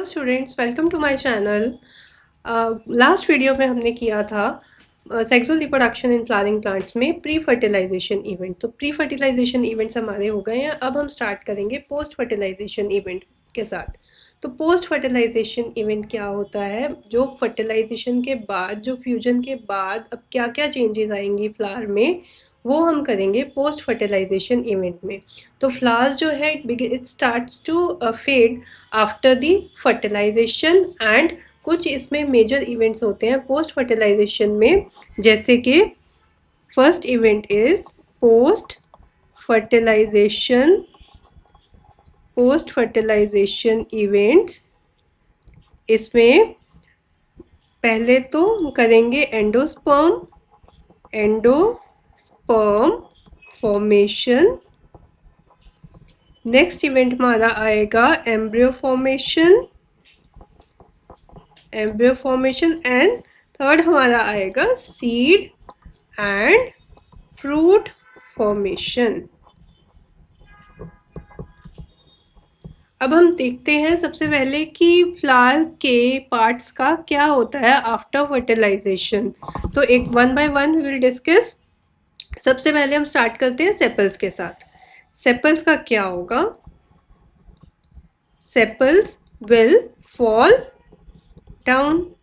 Students, welcome to my channel. Last video में हमने किया था sexual reproduction in flowering plants में प्री फर्टिलाइजेशन इवेंट। तो प्री फर्टिलाइजेशन इवेंट्स हमारे हो गए हैं। अब हम स्टार्ट करेंगे पोस्ट फर्टिलाइजेशन इवेंट के साथ। तो पोस्ट फर्टिलाइजेशन इवेंट क्या होता है? जो फर्टिलाइजेशन के बाद, जो फ्यूजन के बाद अब क्या क्या चेंजेस आएंगी फ्लावर में, वो हम करेंगे पोस्ट फर्टिलाइजेशन इवेंट में। तो फ्लावर्स जो है it starts to fade after the fertilization and कुछ इसमें मेजर इवेंट्स होते हैं पोस्ट फर्टिलाइजेशन में, जैसे कि first event is post fertilization events. इसमें पहले तो हम करेंगे एंडोस्पर्म फॉर्मेशन। नेक्स्ट इवेंट हमारा आएगा एम्ब्रियो फॉर्मेशन एंड थर्ड हमारा आएगा सीड एंड फ्रूट फॉर्मेशन। अब हम देखते हैं सबसे पहले कि फ्लावर के पार्ट्स का क्या होता है आफ्टर फर्टिलाइजेशन। तो एक one by one will discuss. सबसे पहले हम स्टार्ट करते हैं सेपल्स के साथ। सेपल्स का क्या होगा? Sepals will fall down.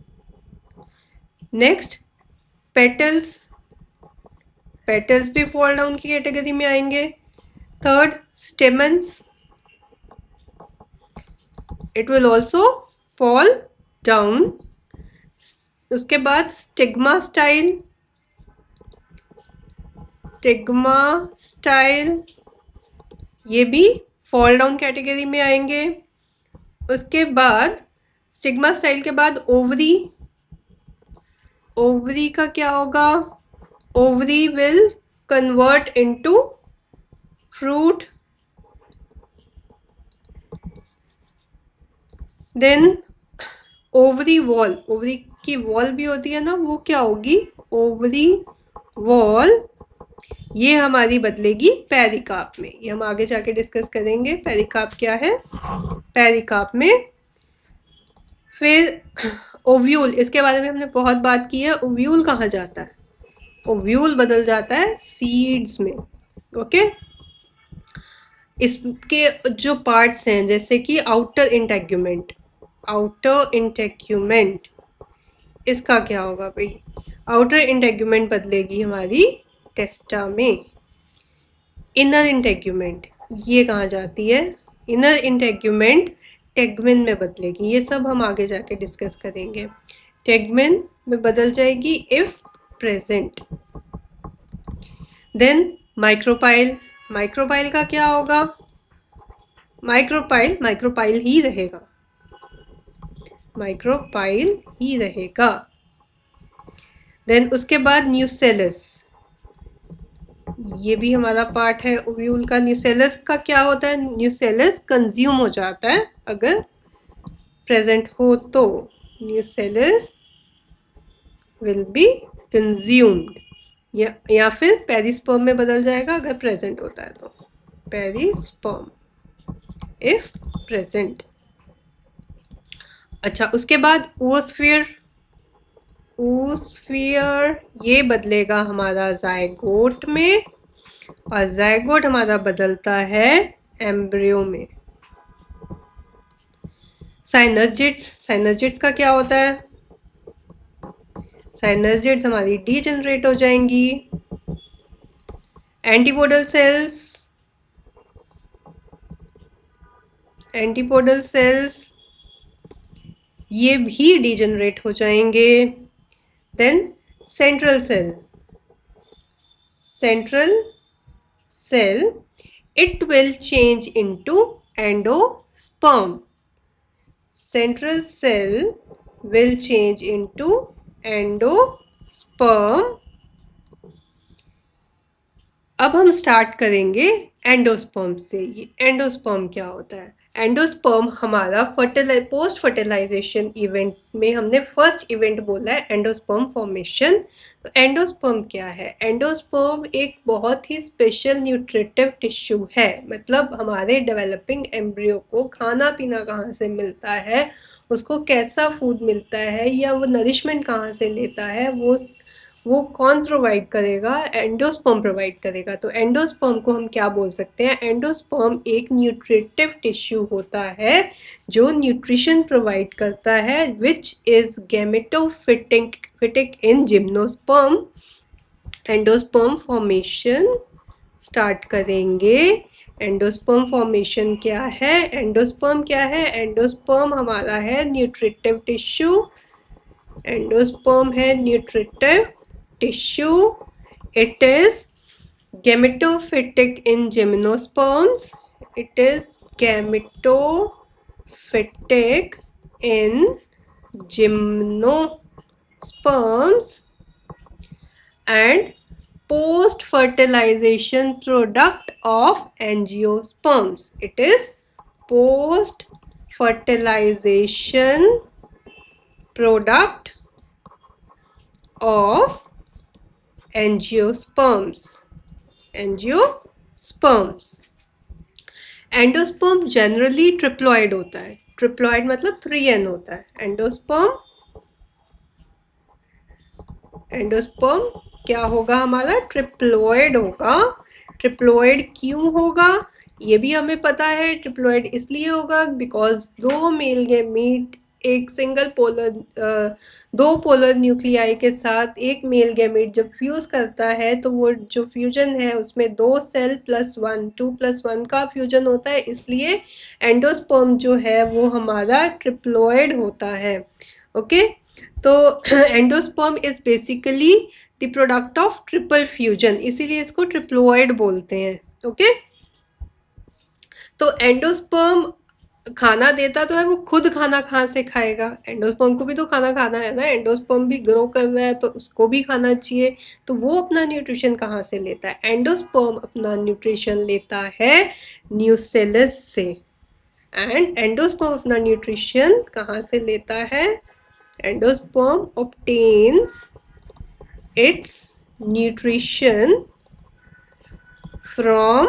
Next petals भी फॉल डाउन की कैटेगरी में आएंगे। Third stamens, it will also fall down. उसके बाद स्टिग्मा स्टाइल, ये भी फॉल डाउन कैटेगरी में आएंगे। उसके बाद स्टिग्मा स्टाइल के बाद ओवरी का क्या होगा? Ovary will convert into fruit. Then ovary की वॉल भी होती है ना, वो क्या होगी? Ovary wall. ये हमारी बदलेगी पेरिकार्प में। ये हम आगे जाके डिस्कस करेंगे पेरिकार्प क्या है। पेरिकार्प में फिर ओव्यूल, इसके बारे में हमने बहुत बात की है। ओव्यूल कहाँ जाता है? ओव्यूल बदल जाता है सीड्स में। ओके, इसके जो पार्ट्स हैं जैसे कि आउटर इंटेग्यूमेंट, इसका क्या होगा भाई? आउटर इंटेग्यूमेंट बदलेगी हमारी टेस्टा में। इनर इंटेग्यूमेंट ये कहाँ जाती है? इनर इंटेग्यूमेंट टेगमेन में बदलेगी। ये सब हम आगे जाके डिस्कस करेंगे। टेगमेन में बदल जाएगी इफ प्रेजेंट। देन माइक्रोपाइल का क्या होगा? माइक्रोपाइल ही रहेगा। देन उसके बाद न्यूसेलस, ये भी हमारा पार्ट है ओव्यूल का। न्यूसेलस का क्या होता है? न्यूसेलस कंज्यूम हो जाता है अगर प्रेजेंट हो तो। न्यूसेलस विल बी कंज्यूम्ड, या फिर पेरिस्पर्म में बदल जाएगा अगर प्रेजेंट होता है तो। Perisperm if present. अच्छा, उसके बाद oosphere ये बदलेगा हमारा जायगोट में, और जायगोट हमारा बदलता है एम्ब्रियो में। साइनर्जिड्स का क्या होता है? साइनर्जिड्स हमारी डीजनरेट हो जाएंगी। एंटीपोडल सेल्स ये भी डीजनरेट हो जाएंगे। Then central cell it will change into endosperm. Central cell will change into endosperm. अब हम स्टार्ट करेंगे एंडोस्पर्म से। ये एंडोस्पर्म क्या होता है? एंडोस्पर्म हमारा पोस्ट फर्टिलाइजेशन इवेंट में हमने फर्स्ट इवेंट बोला है एंडोस्पर्म फॉर्मेशन। तो एंडोस्पर्म क्या है? एंडोस्पर्म एक बहुत ही स्पेशल न्यूट्रिटिव टिश्यू है। मतलब हमारे डेवलपिंग एम्ब्रियो को खाना पीना कहाँ से मिलता है, उसको कैसा फूड मिलता है, या वो नरिशमेंट कहाँ से लेता है, वो कौन प्रोवाइड करेगा? एंडोस्पर्म प्रोवाइड करेगा। तो एंडोस्पर्म को हम क्या बोल सकते हैं? एंडोस्पर्म एक न्यूट्रिटिव टिश्यू होता है जो न्यूट्रिशन प्रोवाइड करता है, which is gametophytic in gymnosperm. Endosperm formation start करेंगे। एंडोस्पर्म फॉर्मेशन क्या है? एंडोस्पर्म क्या है? एंडोस्पर्म हमारा है न्यूट्रिटिव टिश्यू। एंडोस्पर्म है nutritive tissue. It is gametophytic in gymnosperms. It is gametophytic in gymnosperms and post-fertilization product of angiosperms. It is post-fertilization product of angiosperms. Endosperm generally triploid होता है। Triploid मतलब 3n होता है। Endosperm क्या होगा हमारा? Triploid होगा। ट्रिप्लॉइड क्यों होगा ये भी हमें पता है। ट्रिप्लॉइड इसलिए होगा बिकॉज दो मेल गैमीट एक सिंगल पोलर दो पोलर न्यूक्लियाई के साथ एक मेल गैमेट जब फ्यूज करता है तो वो जो फ्यूजन है उसमें 2 सेल +1 2+1 का फ्यूजन होता है। इसलिए एंडोस्पर्म जो है वो हमारा ट्रिप्लॉइड होता है। ओके, तो endosperm is basically the product of triple fusion, इसीलिए इसको ट्रिप्लॉइड बोलते हैं। ओके, तो एंडोस्पर्म खाना देता तो है, वो खुद खाना कहाँ से खाएगा? एंडोस्पर्म को भी तो खाना खाना है ना। एंडोस्पर्म भी ग्रो कर रहा है तो उसको भी खाना चाहिए, तो वो अपना न्यूट्रिशन कहाँ से लेता है? एंडोस्पर्म अपना न्यूट्रिशन लेता है न्यूसेलस से। एंड एंडोस्पर्म अपना न्यूट्रिशन कहाँ से लेता है? Endosperm obtains its nutrition from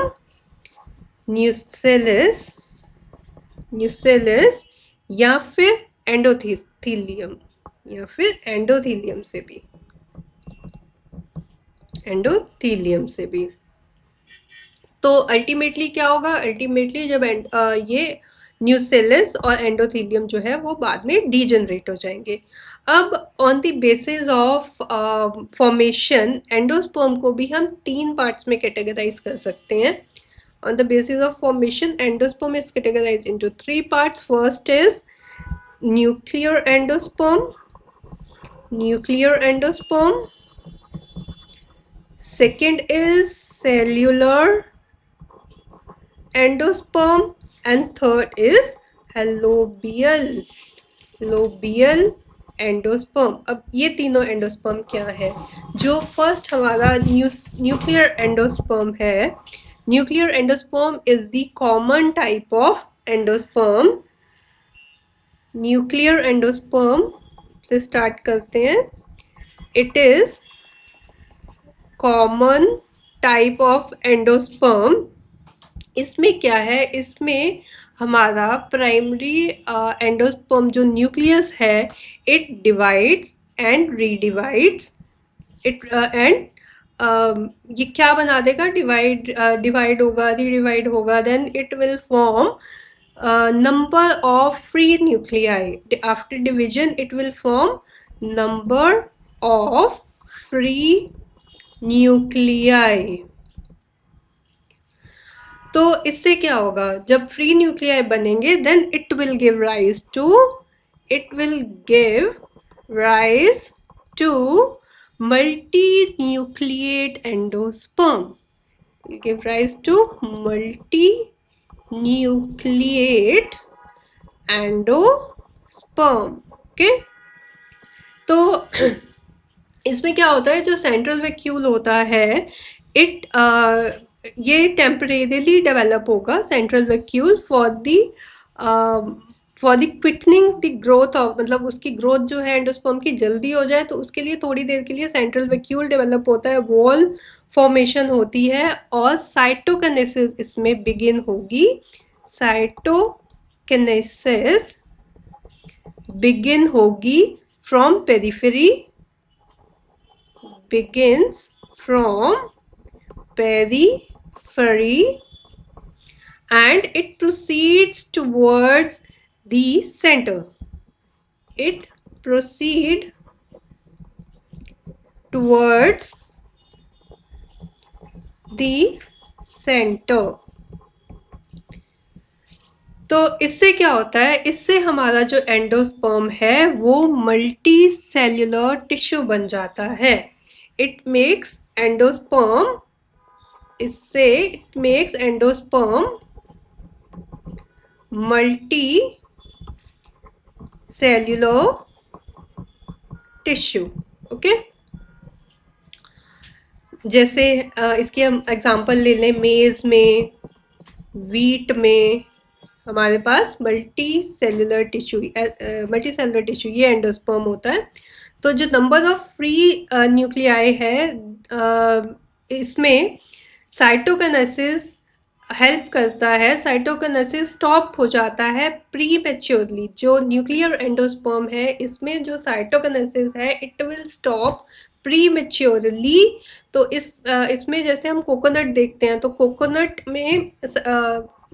nucellus या फिर एंडोथीलियम से भी। तो अल्टीमेटली क्या होगा? अल्टीमेटली जब ये न्यूसेलस और एंडोथीलियम जो है वो बाद में डीजनरेट हो जाएंगे। अब on the basis of formation endosperm को भी हम 3 पार्ट्स में कैटेगराइज कर सकते हैं। On the basis of formation, endosperm is categorized into 3 parts. First is nuclear endosperm. Second is cellular endosperm, and third is lobial endosperm. अब ये तीनों एंडोस्पर्म क्या है? जो फर्स्ट हमारा न्यूक्लियर एंडोस्पर्म है, nuclear endosperm is the common type of endosperm. Nuclear endosperm से start करते हैं। It is common type of endosperm. इसमें क्या है? इसमें हमारा प्राइमरी एंडोस्पर्म जो न्यूक्लियस है, it divides and redivides it and ये क्या बना देगा? डिवाइड होगा, रीडिवाइड होगा, then it will form number of free nuclei. After division it will form number of free nuclei. तो इससे क्या होगा? जब फ्री न्यूक्लियाई बनेंगे then it will give rise to multinucleate endosperm. Will give rise to multinucleate endosperm. Okay, तो इसमें क्या होता है? जो सेंट्रल वैक्यूल होता है, ये टेम्परेरीली डेवलप होगा central vacuole for the for the quickening the growth of, मतलब उसकी ग्रोथ जो है एंडोस्पर्म की जल्दी हो जाए, तो उसके लिए थोड़ी देर के लिए सेंट्रल वैक्यूल डेवलप होता है, वॉल फॉर्मेशन होती है, और साइटोकिनेसिस इसमें बिगिन होगी। साइटोकिनेसिस बिगिन होगी from periphery, begins from periphery, and it proceeds towards the center. It proceed towards the center. तो इससे क्या होता है, इससे हमारा जो एंडोस्पर्म है वो मल्टी सेल्यूलर टिश्यू बन जाता है। इट मेक्स एंडोस्पर्म, इससे it makes endosperm multi cellular tissue. Okay, जैसे इसकी हम एग्जांपल ले लें, मेज में, वीट में हमारे पास मल्टी सेल्यूलर टिश्यू ये एंडोस्पर्म होता है। तो जो नंबर ऑफ फ्री न्यूक्लियाई है, इसमें साइटोकिनेसिस हेल्प करता है, साइटोकिनेसिस स्टॉप हो जाता है प्री मैच्योरली। जो न्यूक्लियर एंडोस्पर्म है इसमें जो साइटोकिनेसिस है it will stop pre maturely. तो इसमें जैसे हम कोकोनट देखते हैं, तो कोकोनट में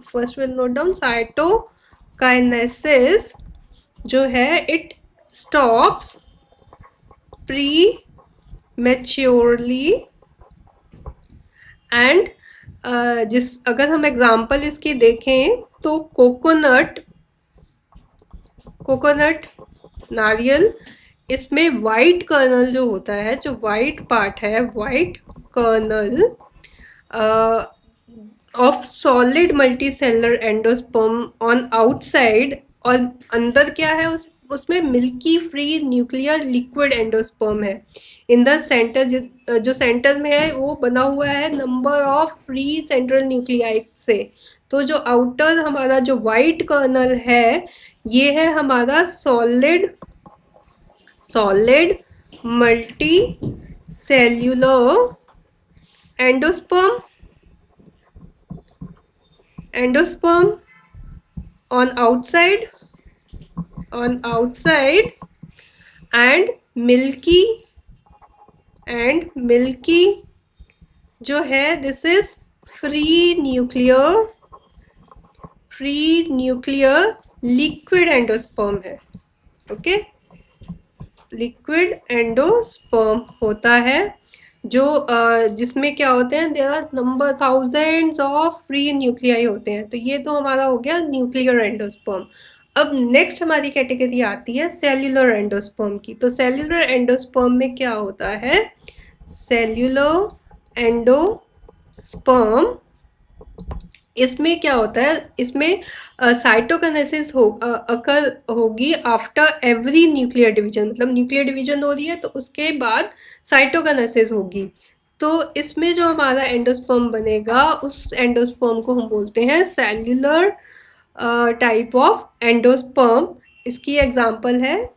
first will note down, cytokinesis जो है it stops pre maturely, and अगर हम एग्जांपल इसकी देखें तो कोकोनट नारियल, इसमें वाइट कर्नल जो होता है, जो वाइट पार्ट है, white kernel of solid multicellular endosperm on outside, और अंदर क्या है, उसमें milky free nuclear liquid endosperm है। इन द सेंटर, जो सेंटर में है वो बना हुआ है number of free central nuclei से। तो जो आउटर हमारा जो वाइट कर्नल है ये है हमारा solid multi cellular endosperm on outside, and milky जो है this is free nuclear liquid endosperm है। ओके, लिक्विड एंडोस्पर्म होता है जो जिसमें क्या होते हैं, there are number thousands of free nuclei होते हैं। तो ये तो हमारा हो गया न्यूक्लियर एंडोस्पर्म। अब नेक्स्ट हमारी कैटेगरी आती है सेल्यूलर एंडोस्पर्म की। तो सेल्यूलर एंडोस्पर्म में क्या होता है, सेल्यूलर एंडोस्पर्म, इसमें क्या होता है, इसमें साइटोकिनेसिस अकर होगी आफ्टर एवरी न्यूक्लियर डिवीजन, मतलब न्यूक्लियर डिवीजन हो रही है तो उसके बाद साइटोकिनेसिस होगी। तो इसमें जो हमारा एंडोस्पर्म बनेगा उस एंडोस्पर्म को हम बोलते हैं सेल्यूलर टाइप ऑफ एंडोस्पर्म। इसकी एग्जांपल है,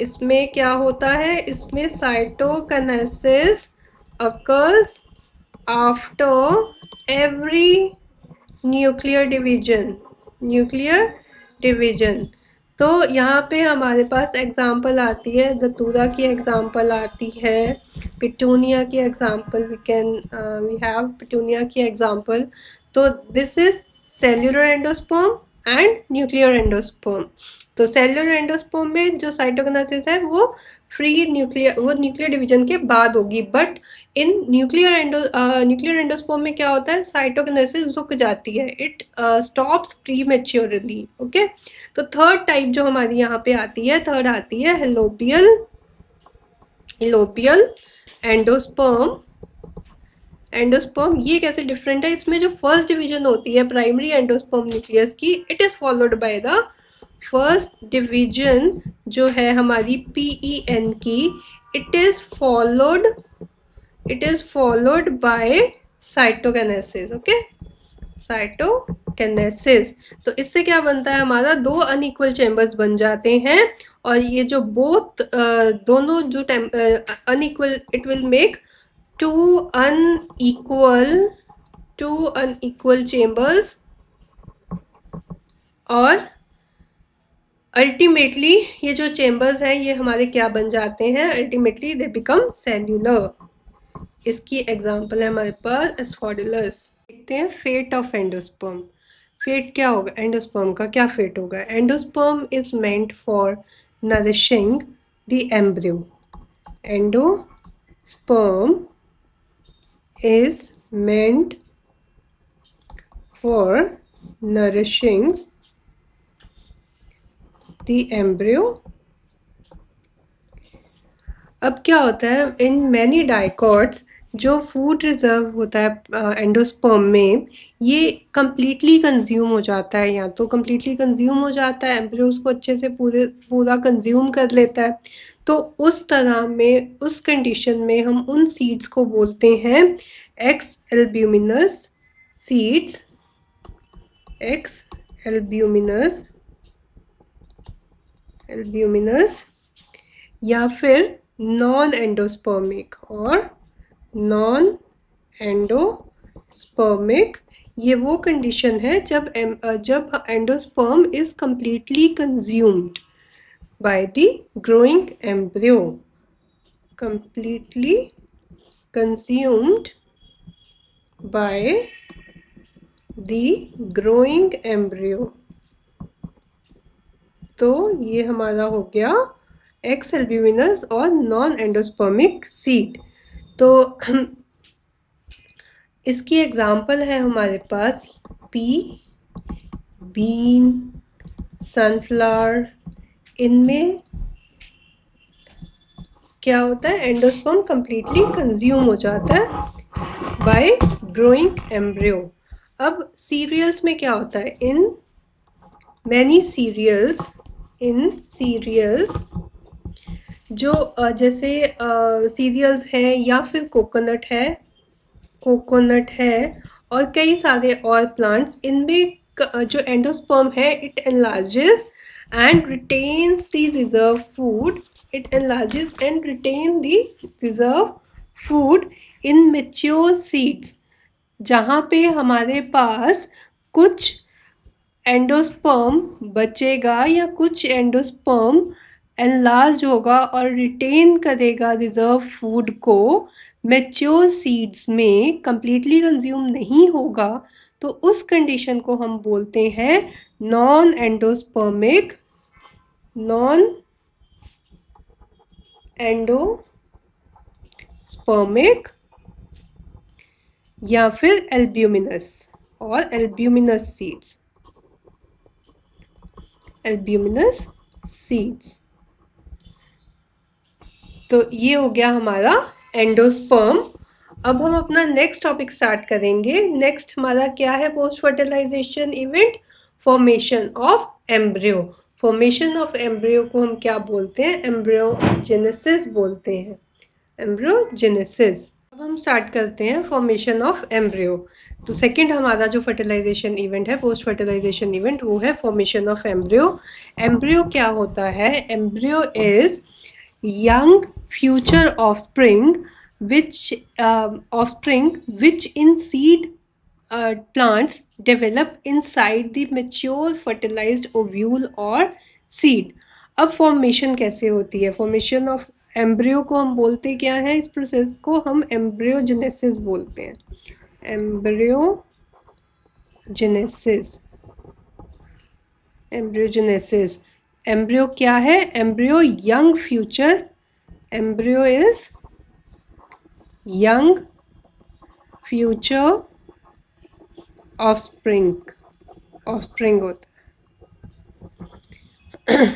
इसमें क्या होता है, इसमें cytokinesis occurs after every nuclear division. तो यहाँ पे हमारे पास एग्जांपल आती है, दतूरा की एग्जांपल आती है, पिटूनिया की एग्जांपल, वी हैव पिटूनिया की एग्जांपल। तो this is cellular endosperm and nuclear endosperm. तो सेल्यूलर एंडोस्पर्म में जो साइटोकिनेसिस है वो न्यूक्लियर डिवीजन के बाद होगी, बट इन न्यूक्लियर एंडोस्पर्म में क्या होता है, साइटोकिनेसिस रुक जाती है, इट स्टॉप्स प्रीमेच्योरली। ओके, तो थर्ड टाइप जो हमारी यहाँ पे आती है, थर्ड आती है हेलोपियल एंडोस्पर्म। ये कैसे डिफरेंट है, इसमें जो फर्स्ट डिवीजन होती है प्राइमरी एंडोस्पर्म न्यूक्लियस की, it is followed by the first division जो है हमारी PEN की, it is followed by cytokinesis. Okay, cytokinesis. तो इससे क्या बनता है, हमारा 2 अनइक्वल चेम्बर्स बन जाते हैं, और ये जो बोथ दोनों जो unequal, it will make two unequal chambers, और अल्टीमेटली ये जो चेम्बर्स हैं ये हमारे क्या बन जाते हैं, अल्टीमेटली दे बिकम सेल्यूलर। इसकी एग्जांपल है हमारे पास एस्फोडिलस। देखते हैं फेट ऑफ एंडोस्पर्म। फेट क्या होगा, एंडोस्पर्म का क्या फेट होगा। Endosperm is meant for nourishing the embryo. Endosperm is meant for nourishing the embryo। अब क्या होता है, इन मैनी डाइकॉट्स जो फूड रिजर्व होता है एंडोस्पर्म में, ये कम्प्लीटली कंज्यूम हो जाता है, या तो कम्प्लीटली कंज्यूम हो जाता है, एम्ब्रियो उसको अच्छे से पूरा कंज्यूम कर लेता है। तो उस तरह में, उस कंडीशन में हम उन सीड्स को बोलते हैं x albuminous seeds. X albuminous या फिर नॉन एंडोस्पर्मिक और नॉन एंडोस्पर्मिक। ये वो कंडीशन है जब endosperm is completely consumed by the growing embryo. Completely consumed by the growing embryo. तो ये हमारा हो गया एक्स एल्ब्यूमिनस और नॉन एंडोस्पर्मिक सीड। तो इसकी एग्जांपल है हमारे पास पी, बीन, सनफ्लावर। इनमें क्या होता है, एंडोस्पर्म कंप्लीटली कंज्यूम हो जाता है बाय ग्रोइंग एम्ब्रियो। अब सीरियल्स में क्या होता है, इन मैनी सीरियल्स जो जैसे सीरियल्स हैं या फिर कोकोनट है और कई सारे और प्लांट्स, इनमें जो एंडोस्पर्म है it enlarges and retains the reserve food. It enlarges and retain the reserve food in mature seeds, जहाँ पे हमारे पास कुछ एंडोस्पर्म बचेगा या कुछ एंडोस्पर्म एनलार्ज होगा और रिटेन करेगा रिजर्व फूड को, मैच्योर सीड्स में कंप्लीटली कंज्यूम नहीं होगा। तो उस कंडीशन को हम बोलते हैं नॉन एंडोस्पर्मिक या फिर एल्ब्यूमिनस और एल्ब्यूमिनस सीड्स। तो ये हो गया हमारा एंडोस्पर्म। अब हम अपना नेक्स्ट टॉपिक स्टार्ट करेंगे। नेक्स्ट हमारा क्या है, post fertilization event, formation of embryo. Formation of embryo को हम क्या बोलते हैं, एम्ब्रियोजेनेसिस बोलते हैं, एम्ब्रियोजेनेसिस। अब हम स्टार्ट करते हैं फॉर्मेशन ऑफ एम्ब्रियो। तो सेकंड हमारा जो फर्टिलाइजेशन इवेंट है, पोस्ट फर्टिलाइजेशन इवेंट, वो है फॉर्मेशन ऑफ एम्ब्रियो। एम्ब्रियो क्या होता है, embryo is young future offspring which in seed plants develop inside the mature fertilized ovule or seed। अब फॉर्मेशन कैसे होती है, फॉर्मेशन ऑफ एम्ब्रियो को हम बोलते क्या है, इस प्रोसेस को हम एम्ब्रियोजेनेसिस बोलते हैं, एम्ब्रियोजेनेसिस। एम्ब्रियो क्या है, embryo young future, embryo is young future offspring होता है।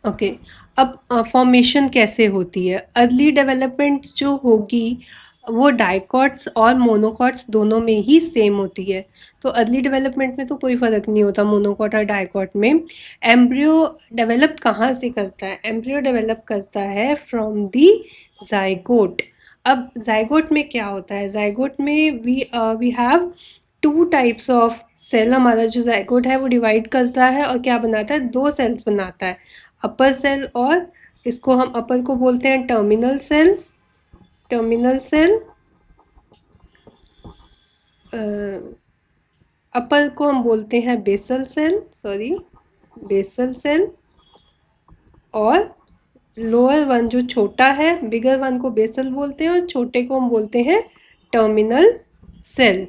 ओके, अब फॉर्मेशन कैसे होती है, अर्ली डेवलपमेंट जो होगी वो डाइकॉट्स और मोनोकॉट्स दोनों में ही सेम होती है। तो अर्ली डेवलपमेंट में तो कोई फ़र्क नहीं होता मोनोकॉट और डाइकॉट में। एम्ब्रियो डेवलप कहाँ से करता है, एम्ब्रियो डेवलप करता है फ्रॉम दी जाइगोट। अब जाइगोट में क्या होता है, जाइगोट में we have 2 types of cell हमारा जो ज़ायगोट है वो डिवाइड करता है और क्या बनाता है, 2 सेल्स बनाता है, अपर सेल और इसको हम अपर को बोलते हैं terminal cell, terminal cell, upper को हम बोलते हैं basal cell, sorry basal cell, और लोअर वन जो छोटा है, बिगर वन को बेसल बोलते हैं और छोटे को हम बोलते हैं टर्मिनल सेल।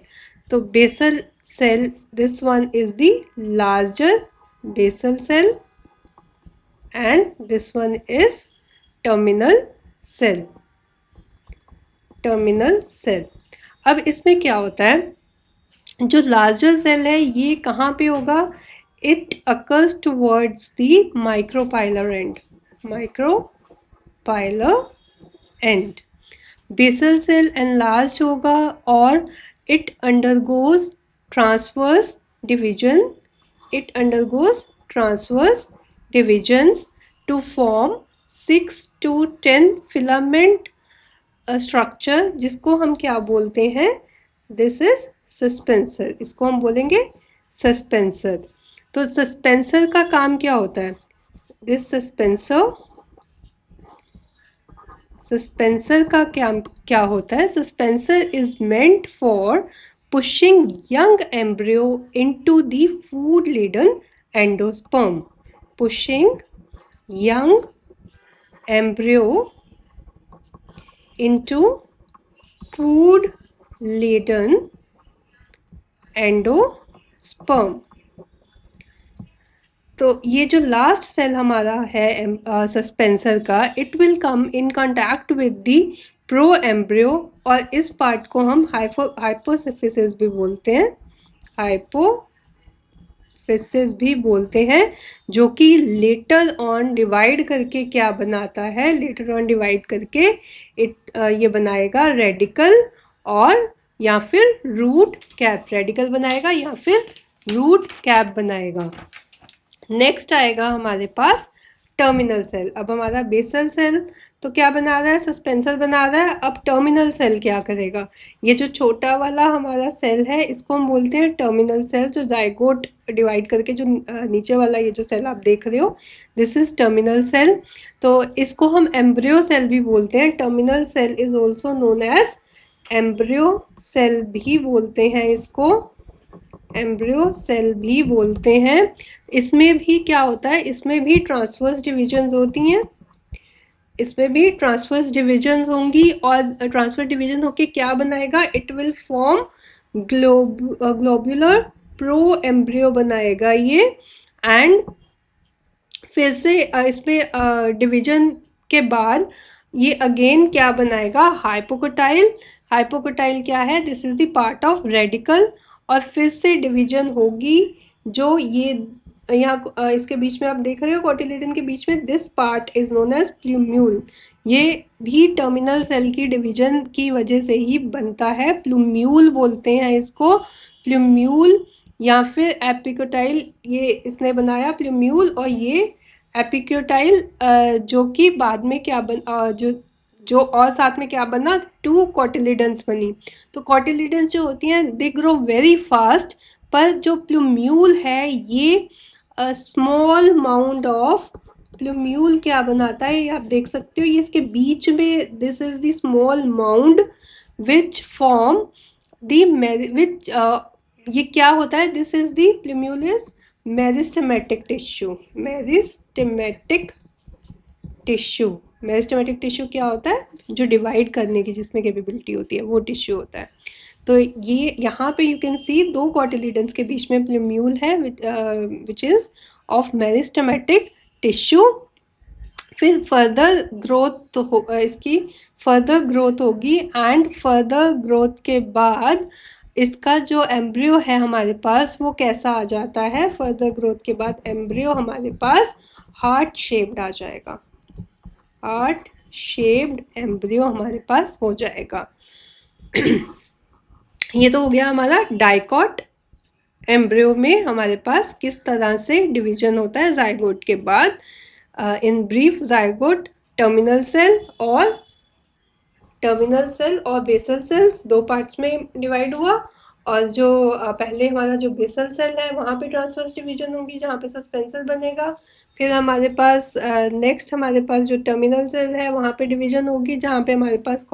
तो basal cell, this one is the larger basal cell and this one is terminal cell, terminal cell. अब इसमें क्या होता है, जो लार्जर सेल है ये कहाँ पे होगा, it occurs towards the micropylar end, micropylar end. Basal cell enlarge होगा और it undergoes transverse division, it undergoes transverse divisions to form 6 to 10 filament structure, जिसको हम क्या बोलते हैं, दिस इज सस्पेंसर, इसको हम बोलेंगे सस्पेंसर। तो सस्पेंसर का काम क्या होता है, दिस सस्पेंसर, सस्पेंसर का क्या होता है, suspensor is meant for pushing young embryo into the food laden endosperm, pushing young embryo into food laden endosperm। तो ये जो लास्ट सेल हमारा है सस्पेंसर का, it will come in contact with the pro embryo, और इस part को हम हाइपोसिफिसिस भी बोलते हैं, हाइपोफिसिस भी बोलते हैं, जो कि लेटर ऑन डिवाइड करके क्या बनाता है, लेटर ऑन डिवाइड करके ये बनाएगा रेडिकल और या फिर रूट कैप, रेडिकल बनाएगा या फिर रूट कैप बनाएगा। नेक्स्ट आएगा हमारे पास टर्मिनल सेल। अब हमारा बेसल सेल तो क्या बना रहा है, सस्पेंसर बना रहा है। अब टर्मिनल सेल क्या करेगा, ये जो छोटा वाला हमारा सेल है इसको हम बोलते हैं टर्मिनल सेल, जो जाइगोट डिवाइड करके जो नीचे वाला ये जो सेल आप देख रहे हो, दिस इज टर्मिनल सेल। तो इसको हम एम्ब्रियो सेल भी बोलते हैं, terminal cell is also known as embryo cell भी बोलते हैं, इसको एम्ब्रियो सेल भी बोलते हैं। इसमें भी क्या होता है, इसमें भी ट्रांसवर्स डिविजन्स होती हैं, इसमें भी ट्रांसवर्स डिविजन्स होंगी, और ट्रांसफर डिविजन होके क्या बनाएगा, it will form globular pro embryo बनाएगा ये। एंड फिर से इसमें डिवीजन के बाद ये अगेन क्या बनाएगा, हाइपोकोटाइल। हाइपोकोटाइल क्या है, this is the part of radical, और फिर से डिवीजन होगी, जो ये यहाँ इसके बीच में आप देख रहे हो कोटिलिडन के बीच में, this part is known as plumule. ये भी टर्मिनल सेल की डिवीजन की वजह से ही बनता है, प्लूम्यूल बोलते हैं इसको, प्लूम्यूल या फिर एपिकोटाइल, ये इसने बनाया प्लूम्यूल, और ये एपिकोटाइल जो कि बाद में क्या जो और साथ में क्या बना, 2 कोटिलिडन्स बनी। तो कोटिलिडन्स जो होती हैं दे ग्रो वेरी फास्ट, पर जो प्लूम्यूल है ये स्मॉल माउंट ऑफ प्लूम्यूल क्या बनाता है, ये आप देख सकते हो, ये इसके बीच में, this is the small mound which form the which, ये क्या होता है, this is the plumule is meristematic tissue, meristematic tissue, meristematic tissue क्या होता है, जो डिवाइड करने की जिसमें कैपेबिलिटी होती है वो टिश्यू होता है। तो ये यहाँ पे यू कैन सी 2 कोटिलिडन्स के बीच में प्लूम्यूल है which is of meristematic tissue. फिर फर्दर ग्रोथ इसकी फर्दर ग्रोथ होगी, एंड फर्दर ग्रोथ के बाद इसका जो एम्ब्रियो है हमारे पास वो कैसा आ जाता है, फर्दर ग्रोथ के बाद एम्ब्रियो हमारे पास हार्ट शेप्ड आ जाएगा, हार्ट शेप्ड एम्ब्रियो हमारे पास हो जाएगा। ये तो हो गया हमारा डाइकॉट एम्ब्रियो में हमारे पास किस तरह से डिवीजन होता है जाइगोट के बाद। In brief, zygote terminal cell और बेसल सेल्स 2 पार्ट्स में डिवाइड हुआ, और जो पहले हमारा जो बेसल सेल है वहाँ पे ट्रांसवर्स डिवीजन होगी जहाँ पे सस्पेंसर बनेगा। फिर हमारे पास नेक्स्ट हमारे पास जो टर्मिनल सेल है वहाँ पे डिवीजन होगी जहाँ पे हमारे पास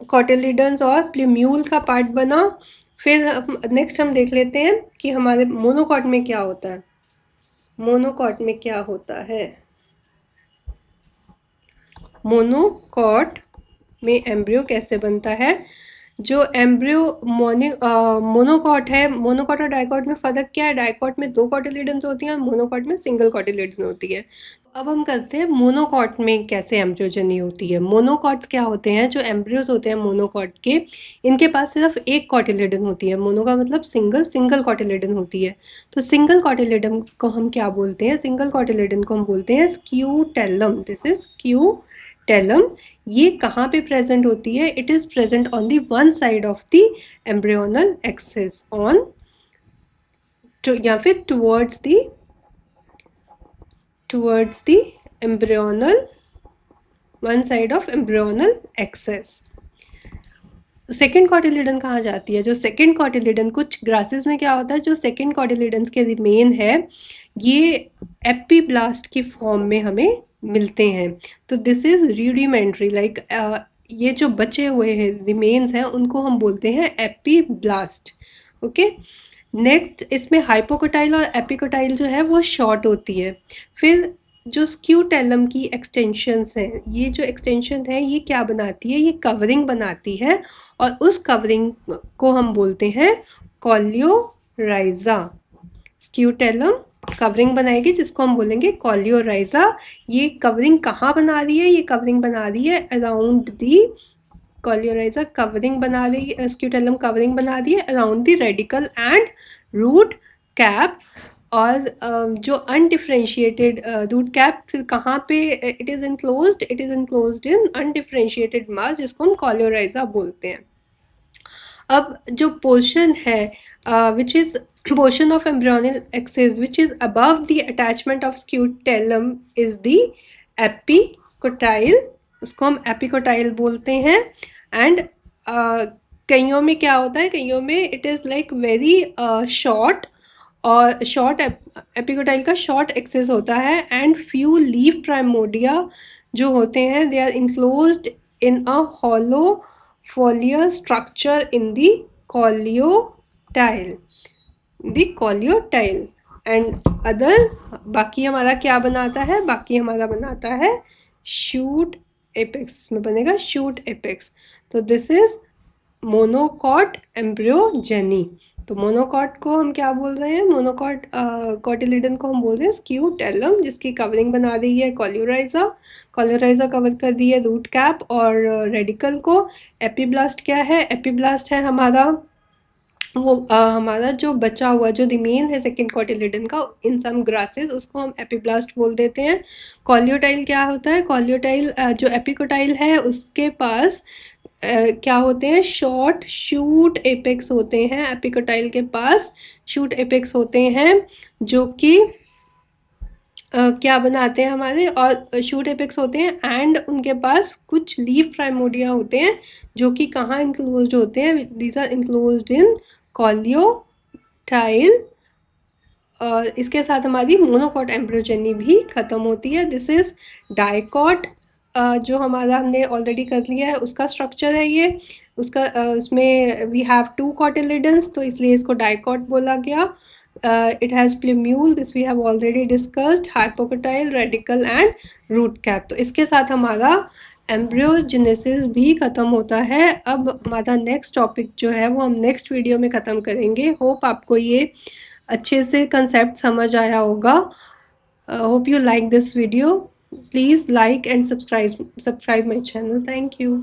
कॉटिलिडन्स और प्ल्यूम्यूल का पार्ट बना। फिर नेक्स्ट हम देख लेते हैं कि हमारे मोनोकॉट में क्या होता है। मोनोकॉट में क्या होता है? मोनोकॉट में एम्ब्रियो कैसे बनता है? जो एम्ब्रियो मोनोकॉट है, मोनोकॉट और डाइकॉट में फ़र्क क्या है? डाइकॉट में 2 कॉटिलिडन्स होती हैं और मोनोकॉट में सिंगल कॉटिलिडन होती है। अब हम करते हैं मोनोकॉट में कैसे एम्ब्रियोजेनी होती है। मोनोकॉट्स क्या होते हैं? जो एम्ब्रियोज होते हैं मोनोकॉट के, इनके पास सिर्फ एक कॉटिलिडन होती है। मोनो का मतलब सिंगल, सिंगल कॉटिलिडन होती है। तो सिंगल कॉटिलिडन को हम क्या बोलते हैं? सिंगल कॉटिलिडन को हम बोलते हैं स्क्यूटेलम। This is scutellum. ये कहाँ पे प्रेजेंट होती है? It is present on the one side of the embryonal axis, on या फिर towards the embryonal one side of embryonal axis। Second cotyledon कहाँ जाती है? जो सेकेंड कॉटिलिडन, कुछ ग्रासेस में क्या होता है, जो सेकेंड कॉटिलिडन्स के रिमेन है ये एपीब्लास्ट की फॉर्म में हमें मिलते हैं। तो दिस इज रूडिमेंट्री, लाइक ये जो बचे हुए हैं रिमेन्स हैं उनको हम बोलते हैं एपीब्लास्ट। ओके, नेक्स्ट इसमें हाइपोकोटाइल और एपिकोटाइल जो है वो शॉर्ट होती है। फिर जो स्क्यूटेलम की एक्सटेंशंस हैं, ये जो एक्सटेंशन है ये क्या बनाती है? ये कवरिंग बनाती है और उस कवरिंग को हम बोलते हैं कॉलियोराइजा। स्क्यूटेलम कवरिंग बनाएगी जिसको हम बोलेंगे कॉलियोराइजा। ये कवरिंग कहाँ बना रही है? ये कवरिंग बना रही है अराउंड दी, कॉलियोराइजा कवरिंग बना रही है, स्क्यूटेलम कवरिंग बना रही है around the radicle and root cap. और जो अनडिफ्रेंशिएटेड रूट कैप फिर कहाँ पे it is enclosed in undifferentiated mass, जिसको हम कॉलियोराइजा बोलते हैं। अब जो पोर्शन है which is portion of embryonal axis which is above the attachment of scutellum is the epicotyle, उसको हम एपिकोटाइल बोलते हैं। एंड कईयों में क्या होता है, कईयों में it is like very short, और शॉर्ट एपिकोटाइल का शॉर्ट एक्सेस होता है। एंड फ्यू लीफ प्राइमोडिया जो होते हैं they are enclosed in a hollow foliar structure in the coleottile and other. बाकी हमारा क्या बनाता है? बाकी हमारा बनाता है शूट एपेक्स में बनेगा शूट एपेक्स। तो दिस इज मोनोकॉट एम्ब्रियोजेनी। तो मोनोकॉट को हम क्या बोल रहे हैं? मोनोकॉट कॉटिलिडन को हम बोल रहे हैं स्क्यूटेलम, जिसकी कवरिंग बना रही है कॉलियोराइजा। कॉलियोराइजा कवर कर दी है रूट कैप और रेडिकल को। एपीब्लास्ट क्या है? एपीब्लास्ट है हमारा वो हमारा जो बचा हुआ जो रिमेन है सेकेंड कॉटिलिडन का इन सम ग्रासेस, उसको हम एपीब्लास्ट बोल देते हैं। कॉलियोटाइल क्या होता है? कॉलियोटाइल जो एपिकोटाइल है उसके पास क्या होते हैं? शॉर्ट शूट एपेक्स होते हैं। एपिकोटाइल के पास शूट एपेक्स होते हैं जो कि क्या बनाते हैं हमारे, और शूट एपेक्स होते हैं एंड उनके पास कुछ लीफ प्राइमोडिया होते हैं जो कि कहाँ इंक्लोज्ड होते हैं? दीज आर इंक्लोज्ड इन कॉलियोटाइल। और इसके साथ हमारी मोनोकॉट एम्ब्रियोजेनी भी ख़त्म होती है। दिस इज़ डाइकॉट, जो हमारा हमने ऑलरेडी कर लिया है उसका स्ट्रक्चर है ये। उसका उसमें वी हैव 2 कॉटिलिडन्स, तो इसलिए इसको डाइकॉट बोला गया। It has plumule, this we have already discussed, hypocotyl, radicle and root cap. तो इसके साथ हमारा एम्ब्रियोजेनेसिस भी ख़त्म होता है। अब हमारा नेक्स्ट टॉपिक जो है वो हम नेक्स्ट वीडियो में ख़त्म करेंगे। होप आपको ये अच्छे से कंसेप्ट समझ आया होगा। Hope you like this video. Please like and subscribe my channel. Thank you.